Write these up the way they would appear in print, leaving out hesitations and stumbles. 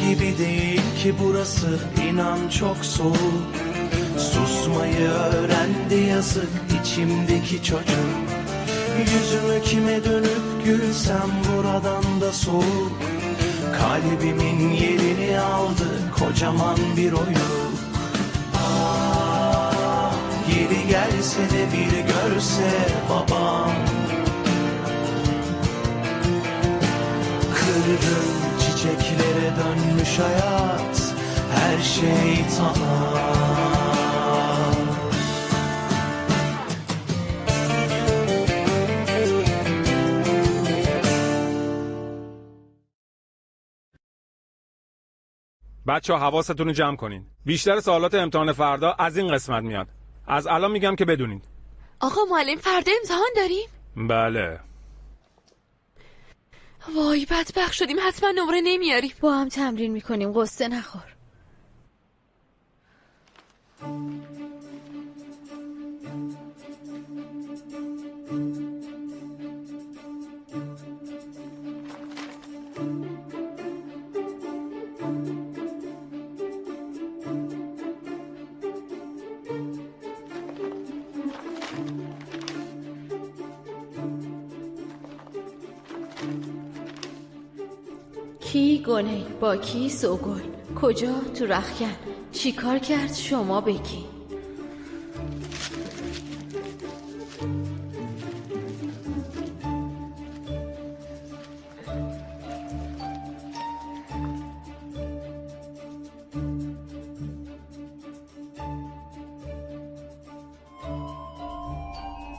gibi değil ki burası, inan çok soğuk. Susmayı öğrendi yazık içimdeki çocuk. Yüzümü kime dönüp gülsem buradan da soğuk. Kalbimin yerini aldı kocaman bir oyuk. Ah, geri gelse de bir görse babam. Kırgın çiçeklere dönmüş hayat, her şey tamam. بچه‌ها حواستون رو جمع کنین. بیشتر سوالات امتحان فردا از این قسمت میاد. از الان میگم که بدونین. آقا معلم فردا امتحان داریم؟ بله. وای بدبخت شدیم، حتما نمره نمیاریم. با هم تمرین میکنیم، قصه نخور. کی گونه با کی سوگل، کجا تو رخکن، چی کار کرد شما بگی.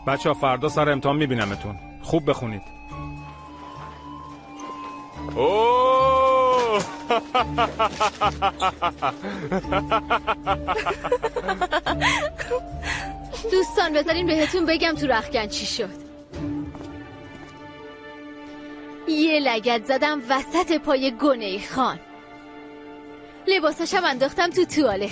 بچه‌ها فردا سر امتحان میبینمتون. خوب بخونید. اوه دوستان بذارین بهتون بگم تو رخکن چی شد. یه لگد زدم وسط پای گونه خان، لباساشم انداختم تو توالت.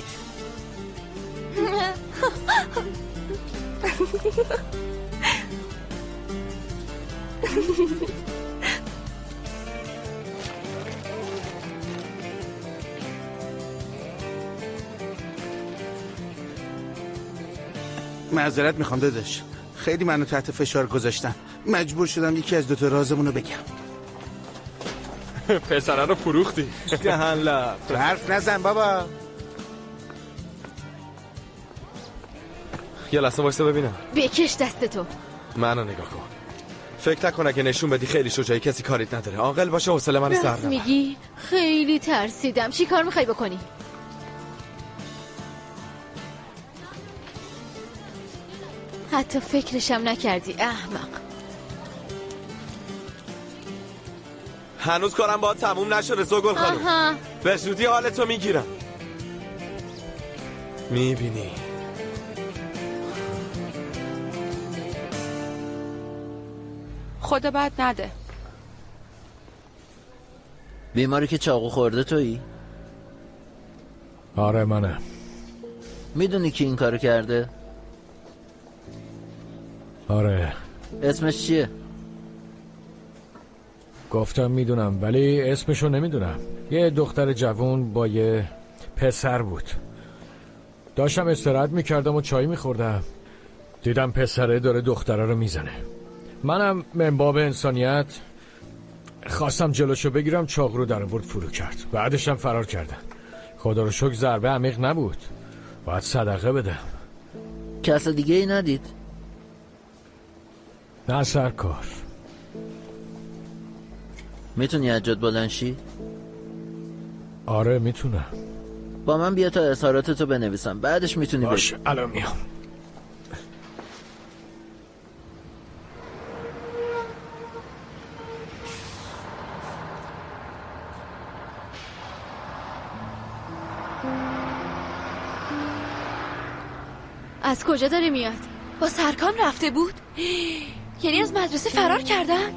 معذرت میخوام داداش، خیلی منو تحت فشار گذاشتن، مجبور شدم یکی از دوتا رازمونو بگم. پسره رو فروختی. دهن لب حرف نزن بابا. یه لحظه وایسا ببینم. بکش دستتو. منو نگاه کن. فکر نکن اگه نشون بدی خیلی شجاعی کسی کاریت نداره. عاقل باشه حوصله منو سر نبر. میگی؟ خیلی ترسیدم. چی کار میخوای بکنی؟ حتی فکرشم نکردی احمق. هنوز کارم باید تموم نشده سوگل خانم. به زودی حالتو میگیرم. میبینی خدا بد نده. بیماری که چاقو خورده تویی؟ آره منه. میدونی کی این کارو کرده؟ آره. اسمش چیه؟ گفتم میدونم ولی اسمشو نمیدونم. یه دختر جوون با یه پسر بود. داشتم استراحت میکردم و چای میخوردم، دیدم پسره داره دختره رو میزنه. منم من باب انسانیت خواستم جلوشو بگیرم، چاقو رو در آورد فرو کرد. بعدشم فرار کردن. خدا رو شکر ضربه عمیق نبود، باید صدقه بدم. کس دیگه ای ندید؟ نه سرکار. میتونی حجت بلند شی؟ آره میتونم. با من بیا تا اظهاراتتو بنویسم، بعدش میتونی باش الان میام. از کجا داره میاد؟ با سرکان رفته بود؟ یعنی از مدرسه فرار کردن؟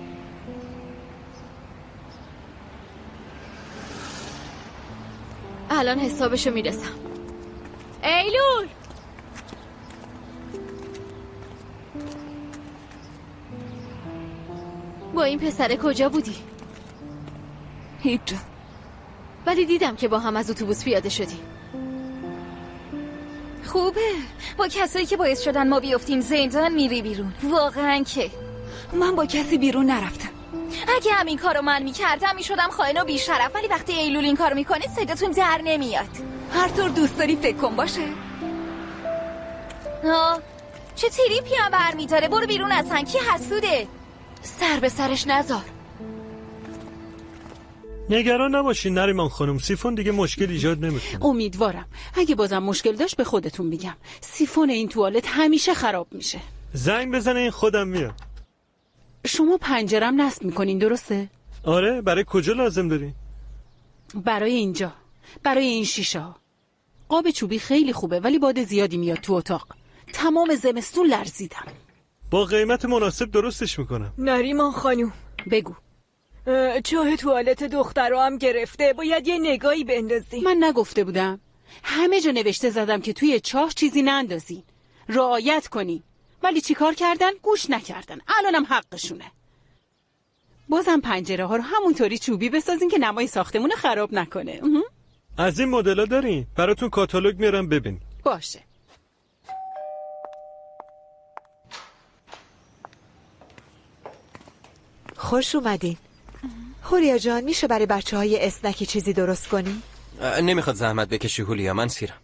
الان حسابشو میرسم. ایلول با این پسره کجا بودی؟ هیچ جا. ولی دیدم که با هم از اتوبوس پیاده شدیم. خوبه. با کسایی که باعث شدن ما بیفتیم زندان میری بیرون. واقعا که من با کسی بیرون نرفتم. اگه همین کارو من میکردم میشدم خائن و بیشرف، ولی وقتی ایلول این کارو میکنه صداتون در نمیاد. هر طور دوست داری فکر کن باشه. چه تریپی هم برمیداره. برو بیرون اصلا. کی حسوده؟ سر به سرش نذار. نگران نباشین نریمان خانم، سیفون دیگه مشکل ایجاد نمیکنه. امیدوارم. اگه بازم مشکل داشت به خودتون میگم. سیفون این توالت همیشه خراب میشه. زنگ بزنه این خودم میاد. شما پنجرم نصب میکنین درسته؟ آره. برای کجا لازم داری؟ برای اینجا، برای این شیشه ها. قاب چوبی خیلی خوبه ولی باد زیادی میاد تو اتاق. تمام زمستون لرزیدم. با قیمت مناسب درستش میکنم. نریمان خانوم بگو. چاه توالت دخترها هم گرفته، باید یه نگاهی بندازی. من نگفته بودم؟ همه جا نوشته زدم که توی چاه چیزی نندازین، رعایت کنین، ولی چیکار کردن؟ گوش نکردن. الانم حقشونه. بازم پنجره ها رو همونطوری چوبی بسازین که نمای ساختمون خراب نکنه. از این مدل‌ها دارین؟ براتون کاتالوگ میارم ببین. باشه. خوش اومدین. هولیا جان، میشه برای بچه‌های اسنکی چیزی درست کنی؟ نمیخواد زحمت بکشی هولیا، من سیرم.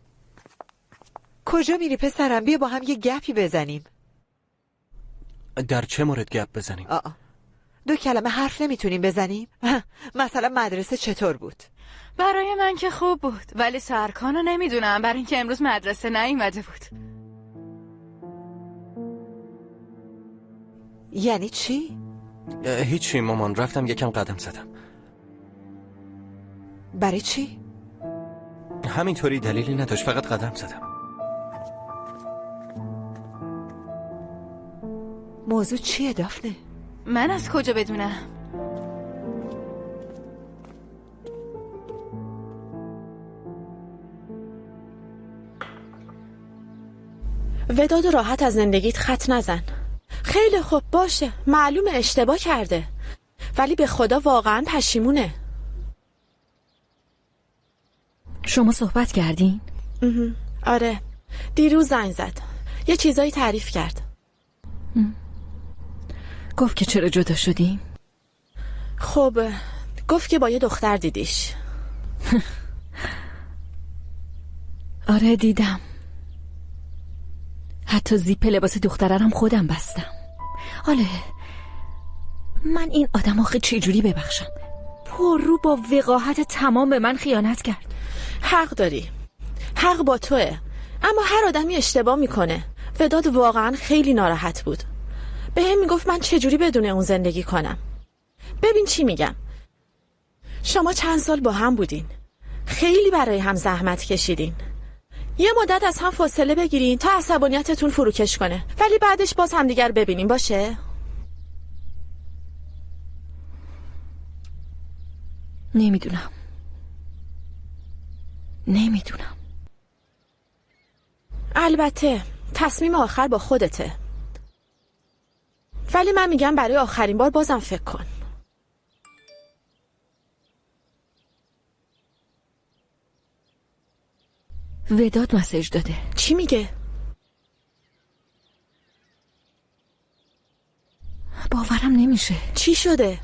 کجا میری پسرم؟ بیا با هم یه گپی بزنیم. در چه مورد گپ بزنیم؟ 2 کلمه حرف نمیتونیم بزنیم؟ مثلا مدرسه چطور بود؟ برای من که خوب بود، ولی سرکانو نمیدونم، برای اینکه امروز مدرسه نیومده بود. یعنی چی؟ هیچی مامان، رفتم یکم قدم زدم. برای چی؟ همینطوری، دلیلی نداشت، فقط قدم زدم. موضوع چیه دافنه؟ من از کجا بدونم؟ وداد راحت از زندگیت خط نزن. خیلی خوب باشه، معلومه اشتباه کرده، ولی به خدا واقعا پشیمونه. شما صحبت کردین؟ آره، دیروز زنگ زد، یه چیزایی تعریف کرد. گفت که چرا جدا شدیم؟ خب گفت که با یه دختر دیدیش. آره دیدم، حتی زیپ لباس دخترم خودم بستم. حالا من این آدم آخه چجوری ببخشم؟ پر رو با وقاحت تمام به من خیانت کرد. حق داری، حق با توه، اما هر آدمی اشتباه میکنه. وداد واقعا خیلی ناراحت بود، به هم میگفت من چجوری بدون اون زندگی کنم. ببین چی میگم، شما چند سال با هم بودین، خیلی برای هم زحمت کشیدین. یه مدت از هم فاصله بگیرین تا عصبانیتتون فروکش کنه، ولی بعدش باز همدیگر ببینین. باشه؟ نمیدونم. البته تصمیم آخر با خودته، ولی من میگم برای آخرین بار بازم فکر کن. وداد مسیج داده. چی میگه؟ باورم نمیشه. چی شده؟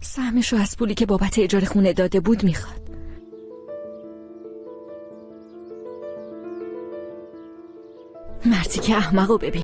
سهمشو از پولی که بابت اجاره خونه داده بود میخواد. مردی که احمقو ببین.